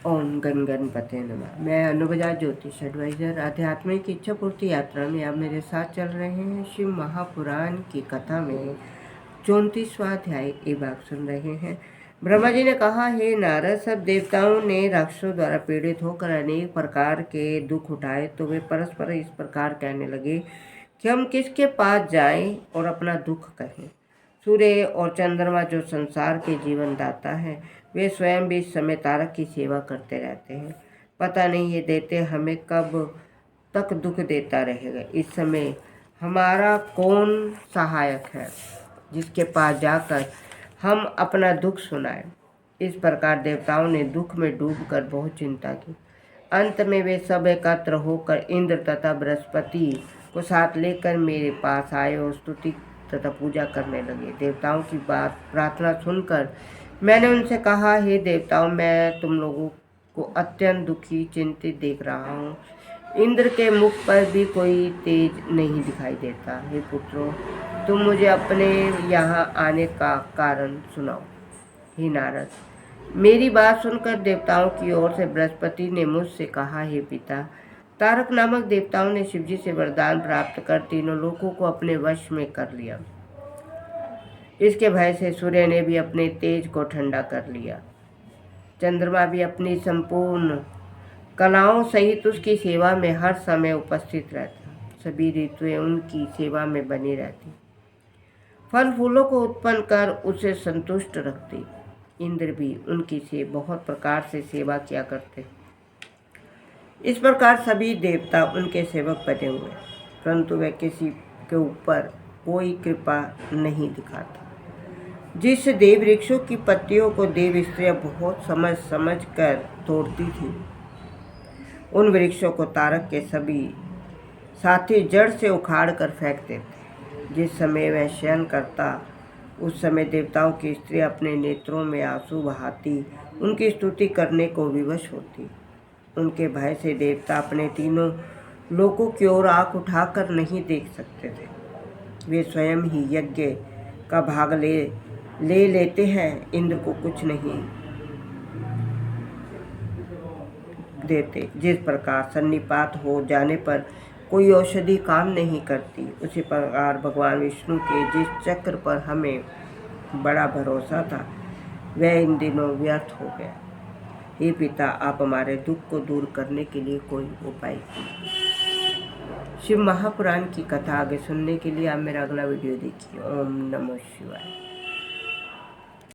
ओम गण गणपते नमः। मैं अनुबजा ज्योतिष एडवाइजर आध्यात्मिक इच्छा पूर्ति यात्रा में आप मेरे साथ चल रहे हैं। शिव महापुराण की कथा में 34वां अध्याय ये भाग सुन रहे हैं। ब्रह्मा जी ने कहा, हे नारद, सब देवताओं ने राक्षसों द्वारा पीड़ित होकर अनेक प्रकार के दुख उठाए, तो वे परस्पर इस प्रकार कहने लगे कि हम किसके पास जाएं और अपना दुख कहें। सूर्य और चंद्रमा जो संसार के जीवन दाता है, वे स्वयं भी इस समय तारक की सेवा करते रहते हैं। पता नहीं ये देते हमें कब तक दुख देता रहेगा। इस समय हमारा कौन सहायक है जिसके पास जाकर हम अपना दुख सुनाएं। इस प्रकार देवताओं ने दुख में डूबकर बहुत चिंता की। अंत में वे सब एकत्र होकर इंद्र तथा बृहस्पति को साथ लेकर मेरे पास आए और स्तुति तथा पूजा करने लगे। देवताओं की बात प्रार्थना सुनकर मैंने उनसे कहा, हे देवताओं, मैं तुम लोगों को अत्यंत दुखी चिंतित देख रहा हूँ। इंद्र के मुख पर भी कोई तेज नहीं दिखाई देता। हे पुत्रों, तुम मुझे अपने यहाँ आने का कारण सुनाओ। हे नारद, मेरी बात सुनकर देवताओं की ओर से बृहस्पति ने मुझसे कहा, हे पिता, तारक नामक देवताओं ने शिवजी से वरदान प्राप्त कर तीनों लोकों को अपने वश में कर लिया। इसके भय से सूर्य ने भी अपने तेज को ठंडा कर लिया। चंद्रमा भी अपनी संपूर्ण कलाओं सहित उसकी सेवा में हर समय उपस्थित रहता। सभी ऋतुएं उनकी सेवा में बनी रहती, फल फूलों को उत्पन्न कर उसे संतुष्ट रखती। इंद्र भी उनकी से बहुत प्रकार से सेवा किया करते। इस प्रकार सभी देवता उनके सेवक बने हुए, परंतु वह किसी के ऊपर कोई कृपा नहीं दिखाता। जिस देव वृक्षों की पत्तियों को देव स्त्रियां बहुत समझ कर तोड़ती थी, उन वृक्षों को तारक के सभी साथी जड़ से उखाड़ कर फेंक देते। जिस समय वह शयन करता, उस समय देवताओं की स्त्री अपने नेत्रों में आंसू बहाती उनकी स्तुति करने को विवश होती। उनके भय से देवता अपने तीनों लोकों की ओर आंख उठाकर नहीं देख सकते थे। वे स्वयं ही यज्ञ का भाग ले लेते हैं, इंद्र को कुछ नहीं देते। जिस प्रकार सन्निपात हो जाने पर कोई औषधि काम नहीं करती, उसी प्रकार भगवान विष्णु के जिस चक्र पर हमें बड़ा भरोसा था, वह इन दिनों व्यर्थ हो गया। हे पिता, आप हमारे दुख को दूर करने के लिए कोई उपाय कीजिए। शिव महापुराण की कथा आगे सुनने के लिए आप मेरा अगला वीडियो देखिए। ओम नमः शिवाय।